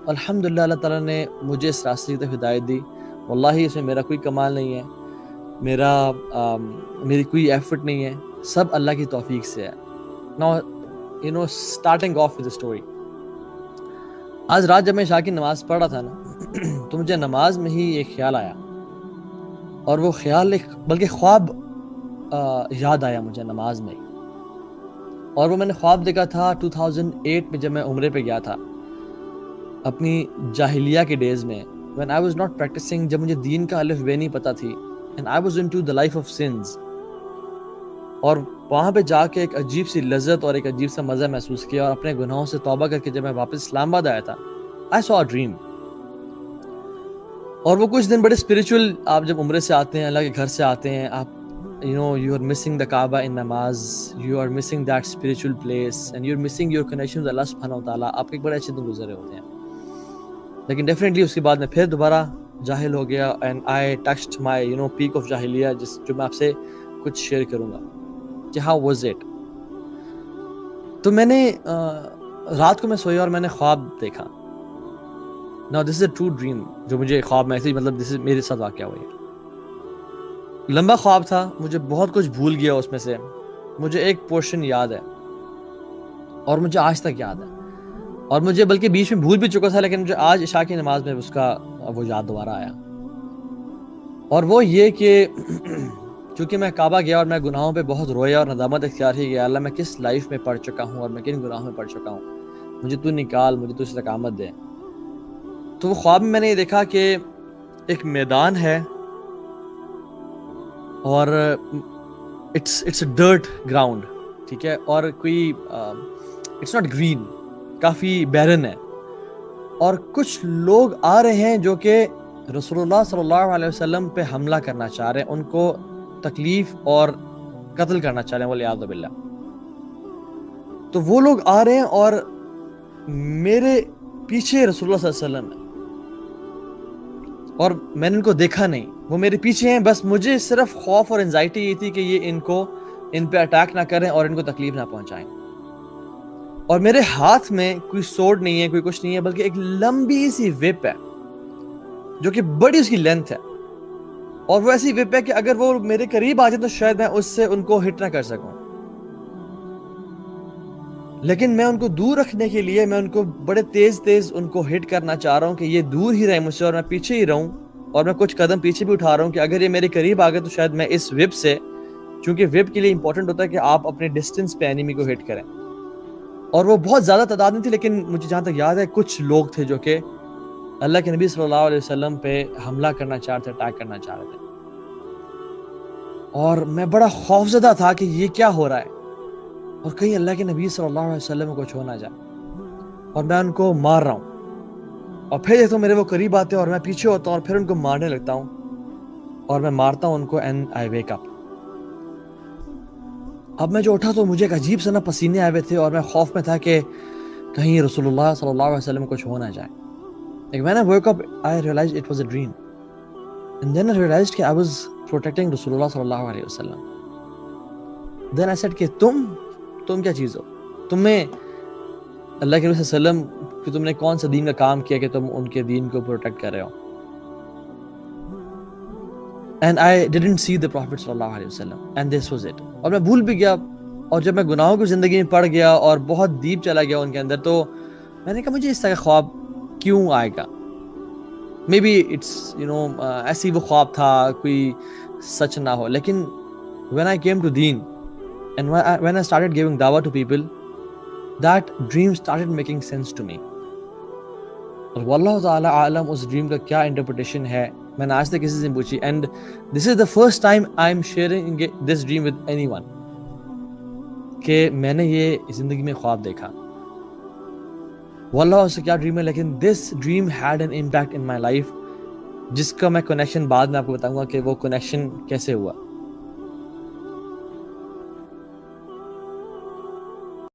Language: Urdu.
الحمدللہ اللہ تعالیٰ نے مجھے اس راستے کی طرف ہدایت دی. واللہ اس میں میرا کوئی کمال نہیں ہے, میری کوئی ایفرٹ نہیں ہے, سب اللہ کی توفیق سے ہے. Now starting off with the story. آج رات جب میں عشاء کی نماز پڑھ رہا تھا نا تو مجھے نماز میں ہی ایک خیال آیا, اور وہ خیال بلکہ خواب یاد آیا مجھے نماز میں. اور وہ میں نے خواب دیکھا تھا 2008 میں جب میں عمرے پہ گیا تھا اپنی جاہلیہ کے ڈیز میں, when I was not practicing, جب مجھے دین کا الف بے نہیں پتہ تھی, and I was into the life of sins. اور وہاں پہ جا کے ایک عجیب سی لذت اور ایک عجیب سا مزہ محسوس کیا, اور اپنے گناہوں سے توبہ کر کے جب میں واپس اسلام آباد آیا تھا I saw a dream. اور وہ کچھ دن بڑے اسپریچول, آپ جب عمرے سے آتے ہیں, اللہ کے گھر سے آتے ہیں, آپ you are missing the Kaaba in namaz, you are missing that spiritual place, and you're missing your connection with Allah subhanahu wa ta'ala. آپ کے ایک بڑے اچھے دن گزرے ہوتے ہیں, لیکن ڈیفینیٹلی اس کے بعد میں پھر دوبارہ جاہل ہو گیا, and I touched my peak of جاہلیہ, جو میں آپ سے کچھ شیئر کروں گا کہ how was it. تو میں نے رات کو میں سویا اور میں نے خواب دیکھا. Now this is a true dream, جو مجھے خواب میں ایسے this is میرے ساتھ واقعہ ہوا ہے. لمبا خواب تھا, مجھے بہت کچھ بھول گیا اس میں سے, مجھے ایک پورشن یاد ہے اور مجھے آج تک یاد ہے, اور مجھے بلکہ بیچ میں بھول بھی چکا تھا, لیکن مجھے آج عشاء کی نماز میں اس کا وہ یاد دوبارہ آیا. اور وہ یہ کہ چونکہ میں کعبہ گیا اور میں گناہوں پہ بہت رویا اور ندامت اختیار کی کہ اللہ میں کس لائف میں پڑ چکا ہوں اور میں کن گناہوں میں پڑ چکا ہوں, مجھے تو نکال, مجھے تو استقامت دے. تو وہ خواب میں نے یہ دیکھا کہ ایک میدان ہے اور اٹس اے ڈرٹ گراؤنڈ, ٹھیک ہے, اور کوئی اٹس ناٹ گرین, کافی بیرن ہے, اور کچھ لوگ آ رہے ہیں جو کہ رسول اللہ صلی اللہ علیہ وسلم پہ حملہ کرنا چاہ رہے ہیں, ان کو تکلیف اور قتل کرنا چاہ رہے ہیں والعیاذ باللہ. تو وہ لوگ آ رہے ہیں اور میرے پیچھے رسول اللہ صلی اللہ علیہ وسلم ہے, اور میں نے ان کو دیکھا نہیں, وہ میرے پیچھے ہیں, بس مجھے صرف خوف اور انزائٹی یہ تھی کہ یہ ان پہ اٹیک نہ کریں اور ان کو تکلیف نہ پہنچائیں. اور میرے ہاتھ میں کوئی سورڈ نہیں ہے, کوئی کچھ نہیں ہے, بلکہ ایک لمبی سی وپ ہے جو کہ بڑی اس کی لینتھ ہے, اور وہ ایسی وپ ہے کہ اگر وہ میرے قریب آ جائے تو شاید میں اس سے ان کو ہٹ نہ کر سکوں, لیکن میں ان کو دور رکھنے کے لیے میں ان کو بڑے تیز ان کو ہٹ کرنا چاہ رہا ہوں کہ یہ دور ہی رہے مجھ سے اور میں پیچھے ہی رہوں, اور میں کچھ قدم پیچھے بھی اٹھا رہا ہوں کہ اگر یہ میرے قریب آ گئے تو شاید میں اس وپ سے, چونکہ وپ کے لیے امپورٹنٹ ہوتا ہے کہ آپ اپنے ڈسٹنس پہ اینیمی کو ہٹ کریں. اور وہ بہت زیادہ تعداد نہیں تھی, لیکن مجھے جہاں تک یاد ہے کچھ لوگ تھے جو کہ اللہ کے نبی صلی اللہ علیہ وسلم پہ حملہ کرنا چاہ رہے تھے, اٹیک کرنا چاہ رہے تھے. اور میں بڑا خوفزدہ تھا کہ یہ کیا ہو رہا ہے, اور کہیں اللہ کے نبی صلی اللہ علیہ وسلم کو چھو نہ جائے, اور میں ان کو مار رہا ہوں, اور پھر دیکھتا ہوں میرے وہ قریب آتے ہیں اور میں پیچھے ہوتا ہوں اور پھر ان کو مارنے لگتا ہوں, اور میں مارتا ہوں ان کو, اینڈ آئی ویک اپ. اب میں جو اٹھا تو مجھے ایک عجیب سا نا پسینے آئے ہوئے تھے, اور میں خوف میں تھا کہ کہیں رسول اللہ صلی اللہ علیہ وسلم کو چھو نہ جائے. Like when I woke up, I realized it was a dream, and then I realized کہ I was protecting رسول اللہ صلی اللہ علیہ وسلم. Then I said کہ تم کیا چیز ہو, تمہیں اللہ کے نبی صلی اللہ علیہ وسلم کہ تم نے کون سا دین کا کام کیا کہ تم ان کے دین کو پروٹیکٹ کر رہے ہو. And I didn't see the Prophet صلی اللہ علیہ وسلم, and this was it. اور میں بھول بھی گیا, اور جب میں گناہوں کی زندگی میں پڑ گیا اور بہت ڈیپ چلا گیا ان کے اندر, تو میں نے کہا مجھے اس طرح کا خواب کیوں آئے گا. مے بی اٹس ایسی وہ خواب تھا, کوئی سچ نہ ہو. لیکن when I came to deen and when I started giving dawah to people, that dream started making sense to me. اور واللہ تعالی عالم اس ڈریم کا کیا انٹرپریٹیشن ہے, میں نے آج تک کسی سے پوچھی, and this is the first time I am sharing this dream with any one, کہ میں نے یہ زندگی میں خواب دیکھا. واللہ اس سے کیا ڈریم ہے, لیکن this dream had an impact in my life, جس کا میں کنیکشن بعد میں آپ کو بتاؤں گا کہ وہ کنیکشن کیسے ہوا.